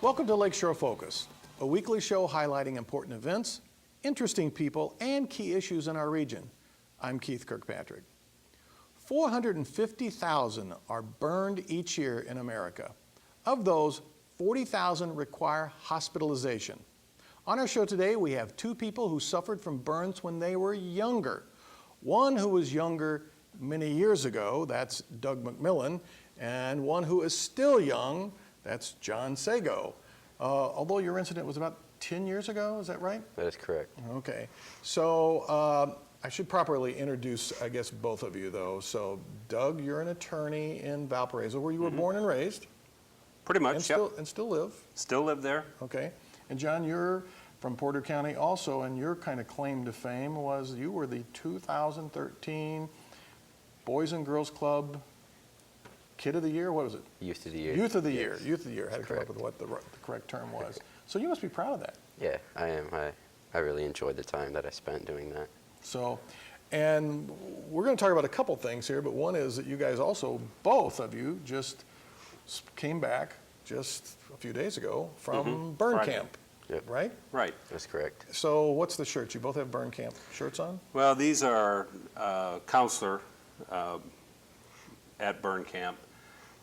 Welcome to Lakeshore Focus, a weekly show highlighting important events, interesting people, and key issues in our region. I'm Keith Kirkpatrick. 450,000 are burned each year in America. Of those, 40,000 require hospitalization. On our show today, we have two people who suffered from burns when they were younger. One who was younger many years ago, that's Doug McMillian, and one who is still young, that's John Sego. Although your incident was about 10 years ago, is that right? That is correct. Okay. So I should properly introduce, I guess, both of you, though. So, Doug, you're an attorney in Valparaiso, where you were born and raised. Pretty much, yep. And still live. Still live there. Okay. And John, you're from Porter County also, and your kind of claim to fame was you were the 2013 Boys and Girls Club Kid of the Year. What was it? Youth of the Year. Youth of the Yes. Year. Youth of the Year. I had to come up with what the correct term was. So you must be proud of that. Yeah, I am. I really enjoyed the time that I spent doing that. So, and we're going to talk about a couple things here, but one is that you guys also, both of you, just came back just a few days ago from Burn Camp, Yep. right? Right. That's correct. So what's the shirt? You both have Burn Camp shirts on? Well, these are counselor at Burn Camp.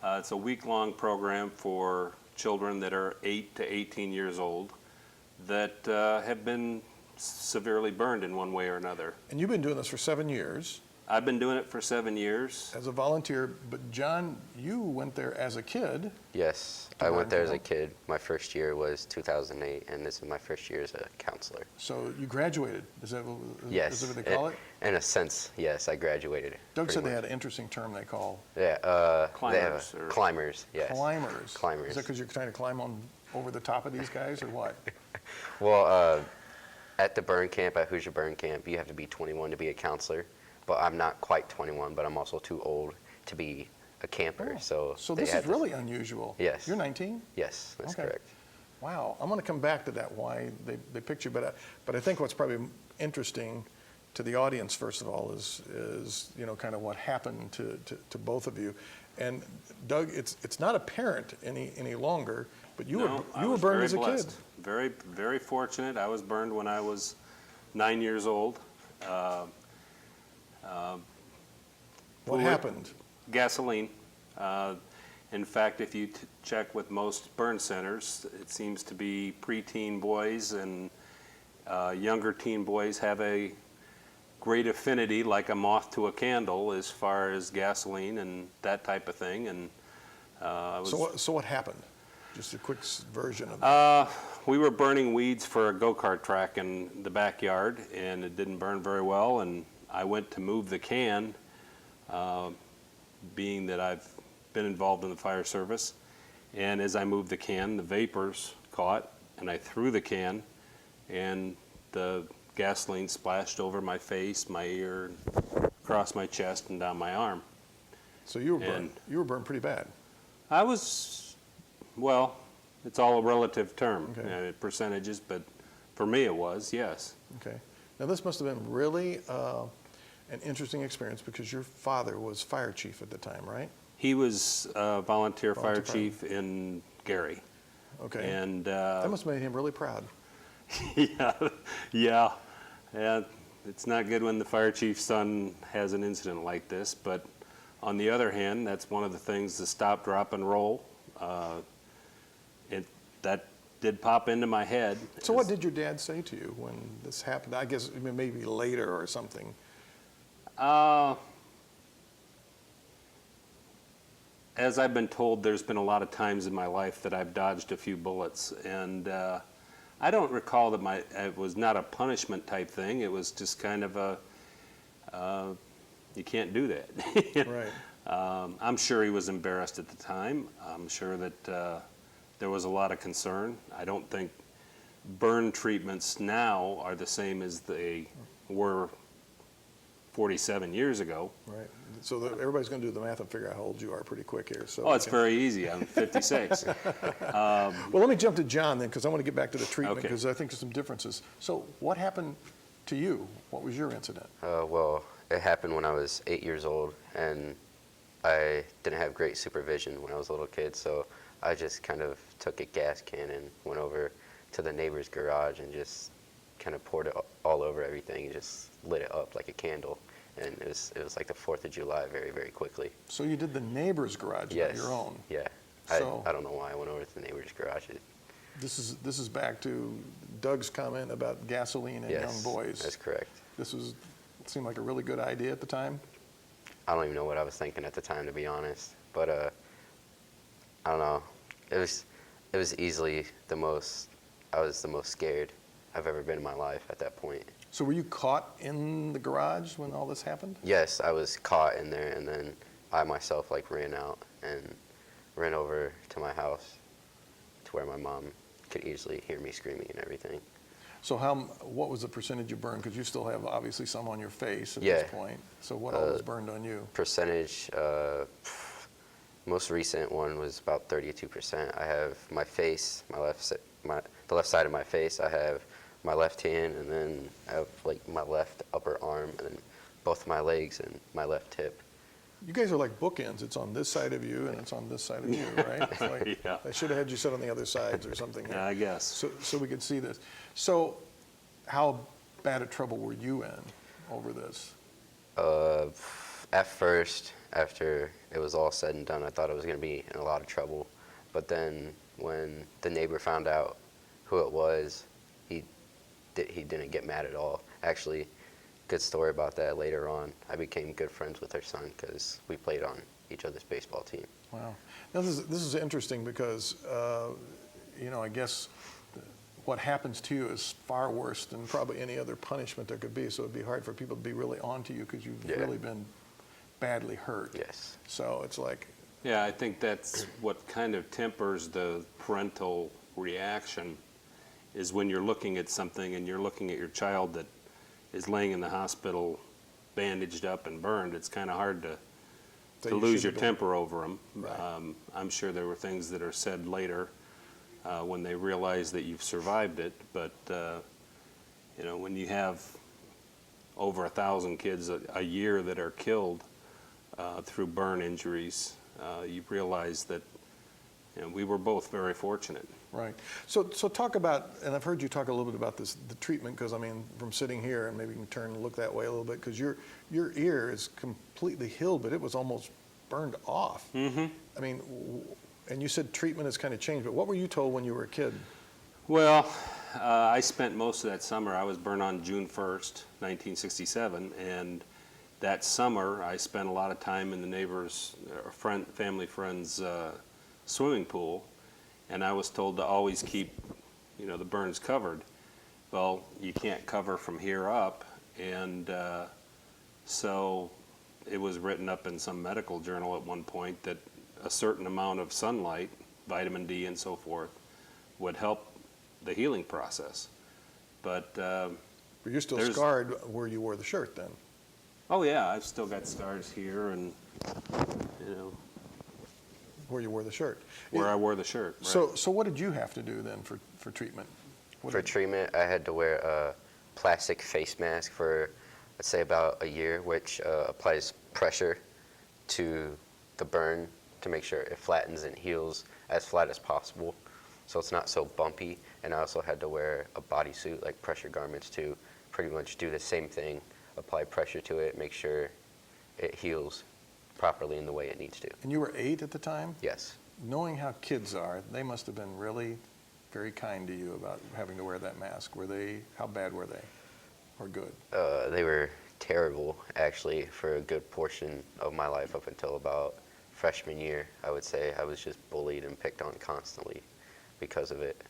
It's a week-long program for children that are 8 to 18 years old that have been severely burned in one way or another. And you've been doing this for 7 years. I've been doing it for 7 years. As a volunteer, but John, you went there as a kid. Yes, I went there as a kid. My first year was 2008, and this is my first year as a counselor. So you graduated. Is that Yes. what they call it? In a sense, yes, I graduated. Doug said they had an interesting term they call Climbers. Climbers, yes. climbers. Climbers. Is that because you're trying to climb on over the top of these guys, or what? Well, at the Burn Camp, at Hoosier Burn Camp, you have to be 21 to be a counselor. But I'm not quite 21, but I'm also too old to be a camper. So this is really unusual. Yes. You're 19? Yes, that's Okay. correct. Wow. I'm going to come back to that, why they picked you. But I think what's probably interesting to the audience, first of all, is you know, kind of what happened to both of you. And Doug, it's not apparent any longer, but you were burned as a kid. Very, very fortunate. I was burned when I was 9 years old. What happened? Gasoline. In fact, if you check with most burn centers, it seems to be preteen boys and younger teen boys have a great affinity, like a moth to a candle, as far as gasoline and that type of thing. And so what happened? Just a quick version of it. We were burning weeds for a go-kart track in the backyard, and it didn't burn very well. And I went to move the can, being that I've been involved in the fire service. And as I moved the can, the vapors caught, and I threw the can, and the gasoline splashed over my face, my ear, across my chest, and down my arm. So you were burned. You were burned pretty bad. I was, well, it's all a relative term, Okay. Percentages, but for me it was, yes. Okay. Now this must have been really an interesting experience because your father was fire chief at the time, right? He was a volunteer fire chief in Gary. Okay. And that must have made him really proud. yeah. It's not good when the fire chief's son has an incident like this, but on the other hand, that's one of the things, the stop, drop, and roll. That did pop into my head. So what did your dad say to you when this happened? I guess maybe later or something. As I've been told, there's been a lot of times in my life that I've dodged a few bullets, and I don't recall that it was not a punishment type thing. It was just kind of a, you can't do that. Right. I'm sure he was embarrassed at the time. I'm sure that there was a lot of concern. I don't think burn treatments now are the same as they were 47 years ago. Right. So everybody's going to do the math and figure out how old you are pretty quick here. So oh, it's very easy. I'm 56. Well, let me jump to John then, because I want to get back to the treatment, Okay. because I think there's some differences. So what happened to you? What was your incident? Well, it happened when I was 8 years old, and I didn't have great supervision when I was a little kid, so I just kind of took a gas can and went over to the neighbor's garage and just kind of poured it all over everything and just lit it up like a candle. And it was like the 4th of July very, very quickly. So you did the neighbor's garage, Yes. not your own. Yeah. So- I don't know why I went over to the neighbor's garage. This is back to Doug's comment about gasoline and Yes, young boys. that's correct. It seemed like a really good idea at the time. I don't even know what I was thinking at the time, to be honest. But I don't know. It was easily I was the most scared I've ever been in my life at that point. So were you caught in the garage when all this happened? Yes, I was caught in there, and then I myself ran out and ran over to my house to where my mom could easily hear me screaming and everything. So what was the percentage you burned? Because you still have obviously some on your face at Yeah. this point. So what all was burned on you? Percentage, most recent one was about 32%. I have my face, the left side of my face. I have my left hand, and then I have like my left upper arm, and then both my legs and my left hip. You guys are like bookends. It's on this side of you and it's on this side of you, right? It's like, Yeah. I should have had you sit on the other sides or something. Yeah, I guess. So we could see this. So how bad a trouble were you in over this? At first, after it was all said and done, I thought I was going to be in a lot of trouble. But then when the neighbor found out who it was, he didn't get mad at all. Actually, good story about that later on. I became good friends with her son because we played on each other's baseball team. Wow. Now this is interesting because, I guess what happens to you is far worse than probably any other punishment there could be. So it'd be hard for people to be really onto you because you've Yeah. really been badly hurt. Yes. So it's like, Yeah, I think that's what kind of tempers the parental reaction is when you're looking at something and you're looking at your child that is laying in the hospital bandaged up and burned. It's kind of hard to you lose shouldn't your be- temper over them. Right. I'm sure there were things that are said later when they realize that you've survived it. But, when you have over 1,000 kids a year that are killed through burn injuries, you realize that we were both very fortunate. right. So talk about, and I've heard you talk a little bit about this, the treatment, because I mean, from sitting here, and maybe you can turn and look that way a little bit, because your ear is completely healed, but it was almost burned off. Mm-hmm. I mean, and you said treatment has kind of changed, but what were you told when you were a kid? Well, I spent most of that summer, I was burned on June 1st, 1967, and that summer I spent a lot of time in the neighbor's, family friend's swimming pool, and I was told to always keep, the burns covered. Well, you can't cover from here up, and so it was written up in some medical journal at one point that a certain amount of sunlight, vitamin D and so forth, would help the healing process. But, But you're still There's- scarred where you wore the shirt then. oh yeah, I've still got scars here and, Where you wore the shirt. where I wore the shirt. Right. So what did you have to do then for treatment? What For did- treatment, I had to wear a plastic face mask for, let's say, about a year, which applies pressure to the burn to make sure it flattens and heals as flat as possible, so it's not so bumpy. And I also had to wear a bodysuit, like pressure garments, to pretty much do the same thing, apply pressure to it, make sure it heals properly in the way it needs to. And you were 8 at the time? Yes. Knowing how kids are, they must have been really very kind to you about having to wear that mask. How bad were they? Or good? They were terrible, actually, for a good portion of my life up until about freshman year. I would say I was just bullied and picked on constantly because of it.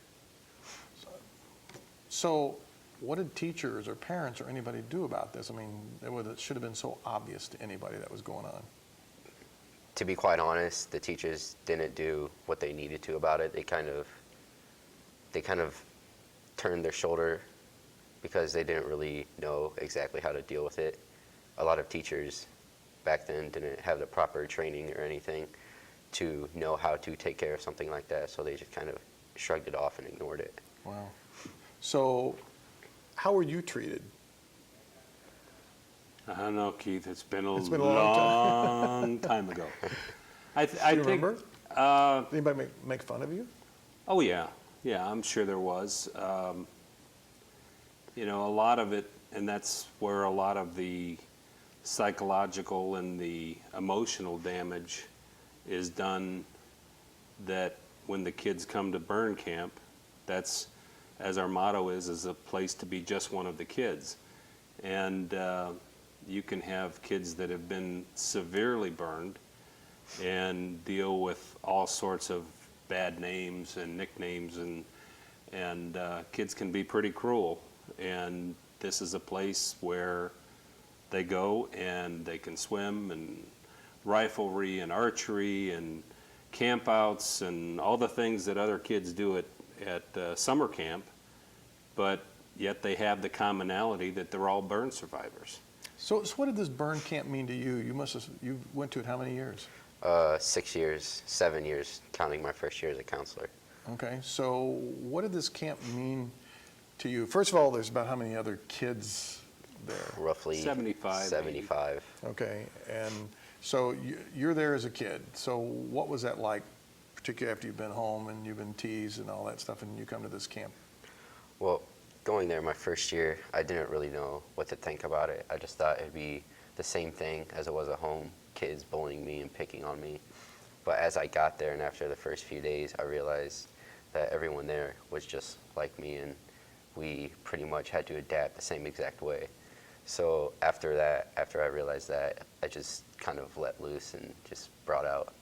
So what did teachers or parents or anybody do about this? I mean, it should have been so obvious to anybody that was going on. To be quite honest, the teachers didn't do what they needed to about it. They kind of turned their shoulder because they didn't really know exactly how to deal with it. A lot of teachers back then didn't have the proper training or anything to know how to take care of something like that, so they just kind of shrugged it off and ignored it. Wow. So how were you treated? I don't know, Keith. It's been a It's been a long long time ago. I You think. remember? Did anybody make fun of you? Oh yeah, yeah. I'm sure there was. You know, a lot of it, and that's where a lot of the psychological and the emotional damage is done. That when the kids come to burn camp, that's, as our motto is a place to be just one of the kids. And you can have kids that have been severely burned and deal with all sorts of bad names and nicknames, and kids can be pretty cruel. And this is a place where they go and they can swim, and riflery and archery and campouts and all the things that other kids do at summer camp, but yet they have the commonality that they're all burn survivors. So what did this burn camp mean to you? You went to it how many years? 6 years, 7 years, counting my first year as a counselor. Okay, so what did this camp mean to you? First of all, there's about how many other kids there? Roughly 75, 75. Okay, and so you're there as a kid. So what was that like, particularly after you've been home and you've been teased and all that stuff, and you come to this camp? Well, going there my first year, I didn't really know what to think about it. I just thought it'd be the same thing as it was at home, kids bullying me and picking on me. But as I got there and after the first few days, I realized that everyone there was just like me, and we pretty much had to adapt the same exact way. So after that, after I realized that, I just kind of let loose and just brought out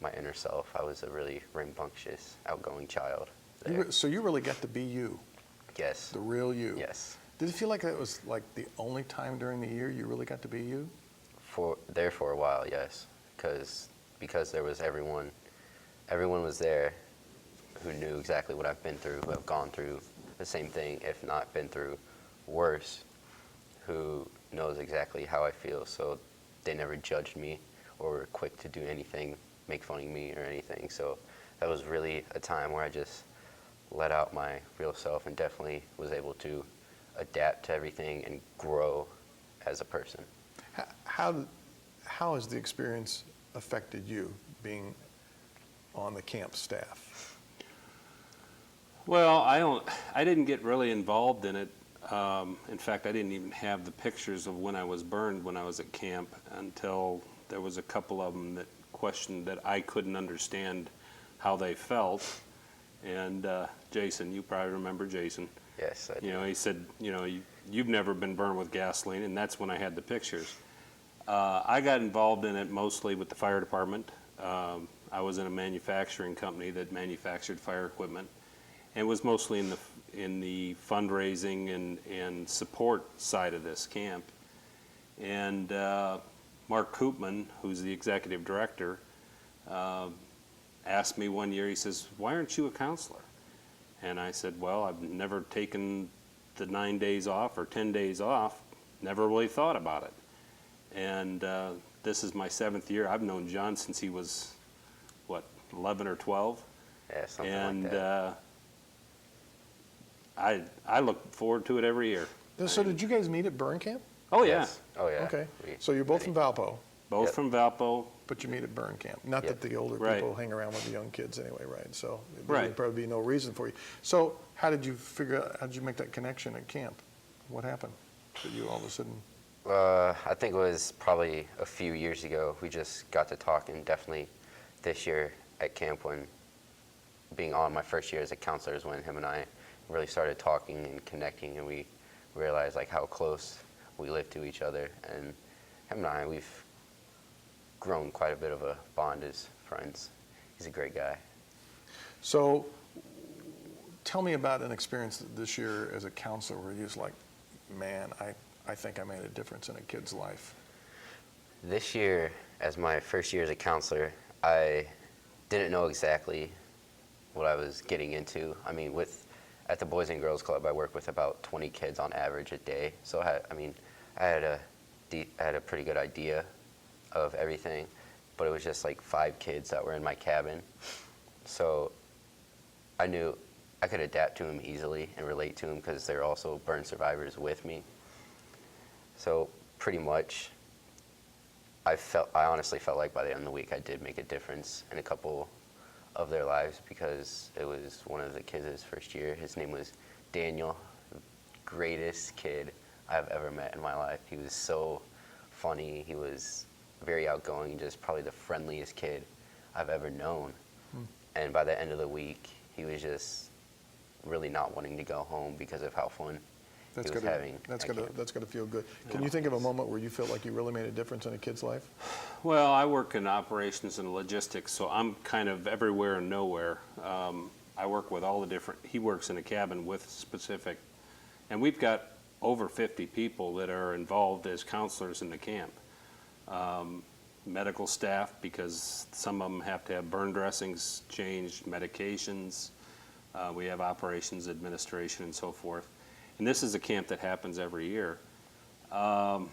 my inner self. I was a really rambunctious, outgoing child there. So you really got to be you, Yes. the real you. Yes. Did it feel like that was like the only time during the year you really got to be you? For a while, yes, because there was everyone was there who knew exactly what I've been through, who have gone through the same thing, if not been through worse, who knows exactly how I feel. So they never judged me or were quick to do anything, make fun of me or anything. So that was really a time where I just let out my real self and definitely was able to adapt to everything and grow as a person. How has the experience affected you being on the camp staff? Well, I didn't get really involved in it. In fact, I didn't even have the pictures of when I was burned when I was at camp until there was a couple of them that questioned that I couldn't understand how they felt. And Jason, you probably remember Jason. Yes, I do. You know, he said, you know, you've never been burned with gasoline, and that's when I had the pictures. I got involved in it mostly with the fire department. I was in a manufacturing company that manufactured fire equipment, and was mostly in the fundraising and support side of this camp. And Mark Koopman, who's the executive director, asked me one year, he says, "Why aren't you a counselor?" And I said, "Well, I've never taken the 9 days off or 10 days off, never really thought about it." And this is my 7th year. I've known John since he was, 11 or 12? Yeah, something And like that. I look forward to it every year. So did you guys meet at burn camp? Oh, yeah. Yes. Oh, yeah. Okay, so you're both from Valpo, Both Yep. from Valpo. but you meet at burn camp. Not Yep. that the older Right. people hang around with the young kids anyway, right? So there Right. would probably be no reason for you. So how did you make that connection at camp? What happened that you all of a sudden? I think it was probably a few years ago. We just got to talking. Definitely this year at camp, when being on my first year as a counselor, is when him and I really started talking and connecting, and we realized like how close we live to each other. And him and I, we've grown quite a bit of a bond as friends. He's a great guy. So tell me about an experience this year as a counselor where you're just like, man, I think I made a difference in a kid's life. This year, as my first year as a counselor, I didn't know exactly what I was getting into. I mean, at the Boys and Girls Club, I work with about 20 kids on average a day. So I had a pretty good idea of everything, but it was just like 5 kids that were in my cabin. So I knew I could adapt to them easily and relate to them because they're also burn survivors with me. So pretty much, I honestly felt like by the end of the week I did make a difference in a couple of their lives, because it was one of the kids' first year. His name was Daniel, greatest kid I've ever met in my life. He was so funny. He was very outgoing, just probably the friendliest kid I've ever known. And by the end of the week, he was just really not wanting to go home because of how fun he was having. That's gotta feel good. Can you think of a moment where you felt like you really made a difference in a kid's life? Well, I work in operations and logistics, so I'm kind of everywhere and nowhere. I work with all the different, he works in a cabin with specific, and we've got over 50 people that are involved as counselors in the camp. Medical staff, because some of them have to have burn dressings changed, medications. We have operations administration and so forth. And this is a camp that happens every year. Oh,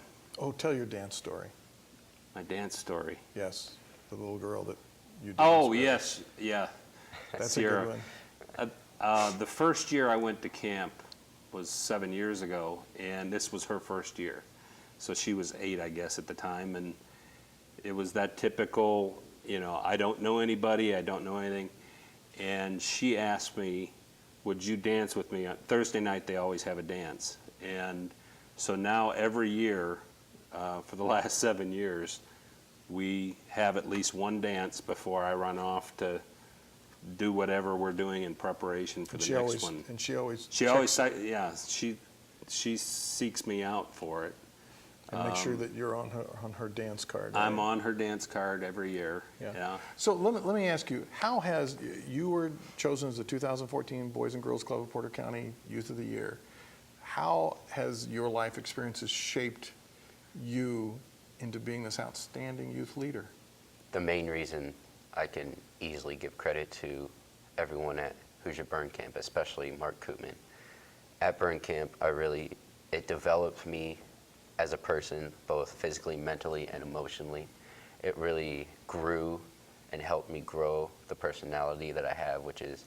tell your dance story. My dance story. Yes, the little girl that you danced Oh, with. yes, yeah. That's Sierra. a good one. The first year I went to camp was 7 years ago, and this was her first year. So she was 8, I guess, at the time, and it was that typical, I don't know anybody, I don't know anything. And she asked me, would you dance with me? On Thursday night, they always have a dance. And so now every year, for the last 7 years, we have at least one dance before I run off to do whatever we're doing in preparation for the next one. And she always Yeah, she seeks me out for it. and make sure that you're on her dance card. I'm right? on her dance card every year. Yeah. So let me ask you, how has, you were chosen as the 2014 Boys and Girls Club of Porter County Youth of the Year. How has your life experiences shaped you into being this outstanding youth leader? The main reason I can easily give credit to everyone at Hoosier Burn Camp, especially Mark Koopman. At Burn Camp, it developed me as a person, both physically, mentally, and emotionally. It really grew and helped me grow the personality that I have, which is,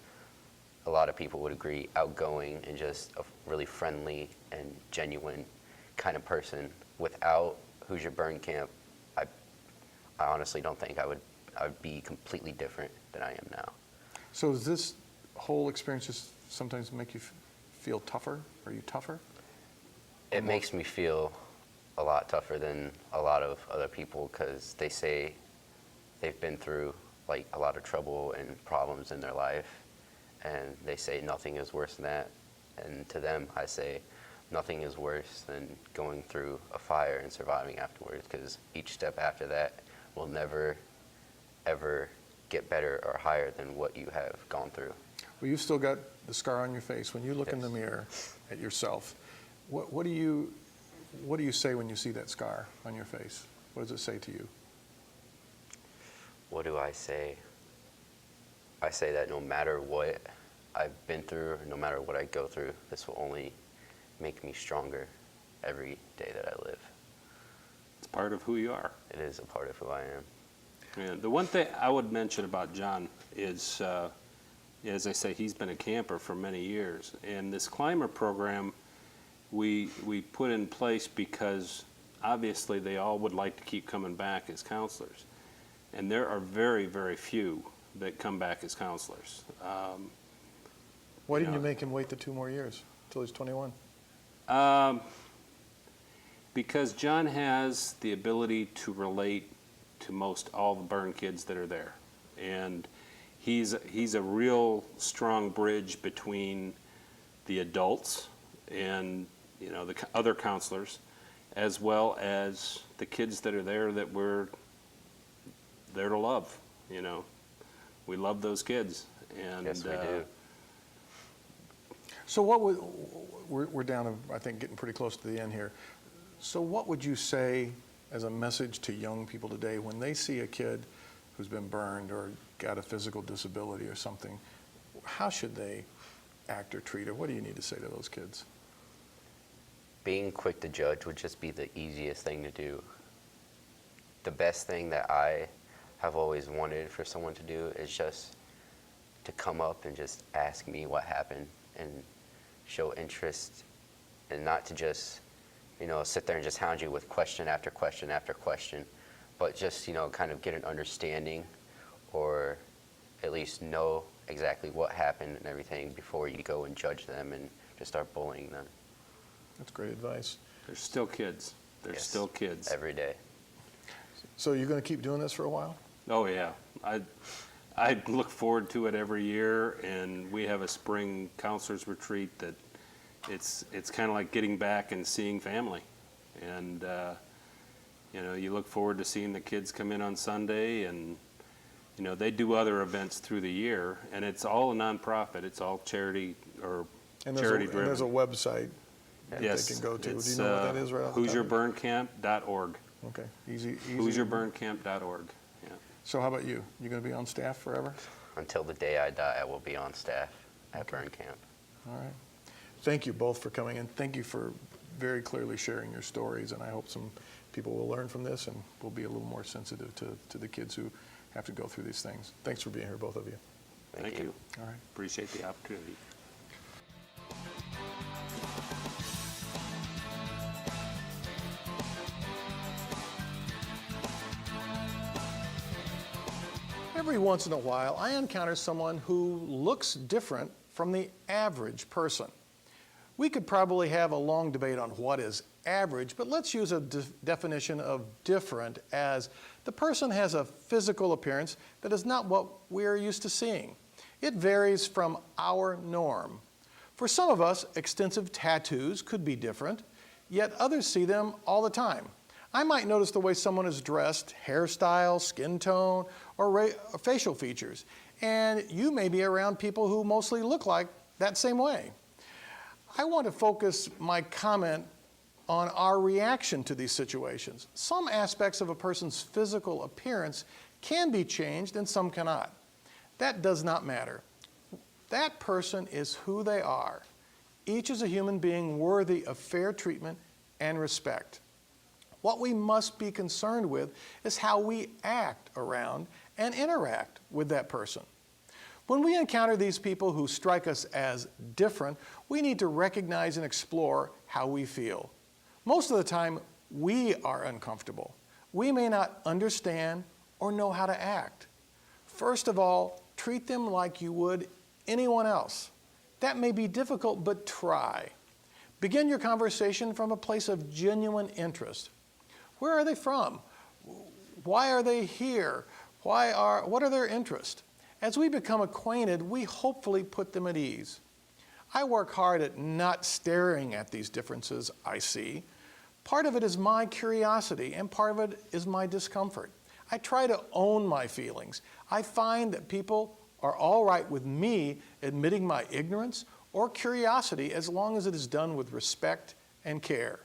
a lot of people would agree, outgoing and just a really friendly and genuine kind of person. Without Hoosier Burn Camp, I honestly don't think I would be completely different than I am now. So does this whole experience just sometimes make you feel tougher? Are you tougher? It makes me feel a lot tougher than a lot of other people, because they say they've been through like a lot of trouble and problems in their life, and they say nothing is worse than that. And to them, I say nothing is worse than going through a fire and surviving afterwards, because each step after that will never, ever get better or higher than what you have gone through. Well, you've still got the scar on your face. When you look in the mirror at yourself, what do you say when you see that scar on your face? What does it say to you? What do I say? I say that no matter what I've been through, no matter what I go through, this will only make me stronger every day that I live. It's part of who you are. It is a part of who I am. Yeah, the one thing I would mention about John is, as I say, he's been a camper for many years. And this climber program we put in place because obviously they all would like to keep coming back as counselors. And there are very, very few that come back as counselors. Why didn't you make him wait the 2 more years until he's 21? Because John has the ability to relate to most all the burn kids that are there. And he's a real strong bridge between the adults and the other counselors, as well as the kids that are there that we're there to love. We love those kids. And Yes, we do. So we're down to, I think, getting pretty close to the end here. So what would you say as a message to young people today when they see a kid who's been burned or got a physical disability or something? How should they act or treat, or what do you need to say to those kids? Being quick to judge would just be the easiest thing to do. The best thing that I have always wanted for someone to do is just to come up and just ask me what happened and show interest, and not to just, sit there and just hound you with question after question after question, but just, kind of get an understanding, or at least know exactly what happened and everything before you go and judge them and just start bullying them. That's great advice. They're still kids. They're Yes, still kids. every day. So you're going to keep doing this for a while? Oh, yeah. I look forward to it every year, and we have a spring counselors retreat that it's kind of like getting back and seeing family. And, you look forward to seeing the kids come in on Sunday, and, they do other events through the year, and it's all a nonprofit. It's all charity or charity-driven. And there's a website that Yes, they can go to. Do it's, you know what that is right off the top of your head? HoosierBurnCamp.org. Okay, easy. HoosierBurnCamp.org. Yeah. So how about you? You going to be on staff forever? Until the day I die, I will be on staff at Burn Camp. All right. Thank you both for coming in. Thank you for very clearly sharing your stories, and I hope some people will learn from this and will be a little more sensitive to the kids who have to go through these things. Thanks for being here, both of you. Thank you. All right. Appreciate the opportunity. Every once in a while, I encounter someone who looks different from the average person. We could probably have a long debate on what is average, but let's use a definition of different as the person has a physical appearance that is not what we're used to seeing. It varies from our norm. For some of us, extensive tattoos could be different, yet others see them all the time. I might notice the way someone is dressed, hairstyle, skin tone, or facial features, and you may be around people who mostly look like that same way. I want to focus my comment on our reaction to these situations. Some aspects of a person's physical appearance can be changed and some cannot. That does not matter. That person is who they are. Each is a human being worthy of fair treatment and respect. What we must be concerned with is how we act around and interact with that person. When we encounter these people who strike us as different, we need to recognize and explore how we feel. Most of the time, we are uncomfortable. We may not understand or know how to act. First of all, treat them like you would anyone else. That may be difficult, but try. Begin your conversation from a place of genuine interest. Where are they from? Why are they here? What are their interests? As we become acquainted, we hopefully put them at ease. I work hard at not staring at these differences I see. Part of it is my curiosity, and part of it is my discomfort. I try to own my feelings. I find that people are all right with me admitting my ignorance or curiosity as long as it is done with respect and care.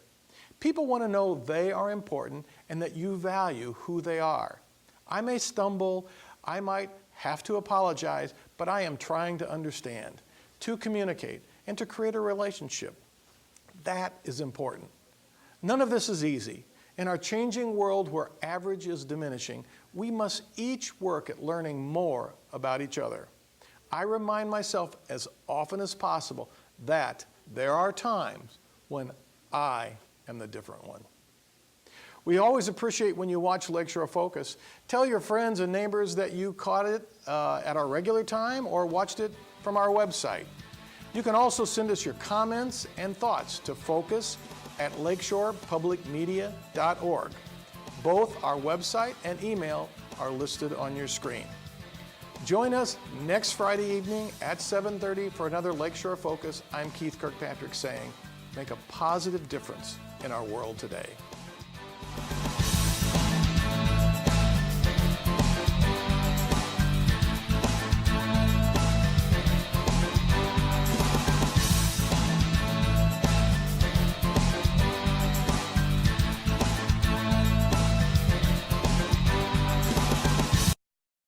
People want to know they are important and that you value who they are. I may stumble, I might have to apologize, but I am trying to understand, to communicate, and to create a relationship. That is important. None of this is easy. In our changing world where average is diminishing, we must each work at learning more about each other. I remind myself as often as possible that there are times when I am the different one. We always appreciate when you watch Lakeshore Focus. Tell your friends and neighbors that you caught it at our regular time or watched it from our website. You can also send us your comments and thoughts to focus@lakeshorepublicmedia.org. Both our website and email are listed on your screen. Join us next Friday evening at 7:30 for another Lakeshore Focus. I'm Keith Kirkpatrick saying, make a positive difference in our world today.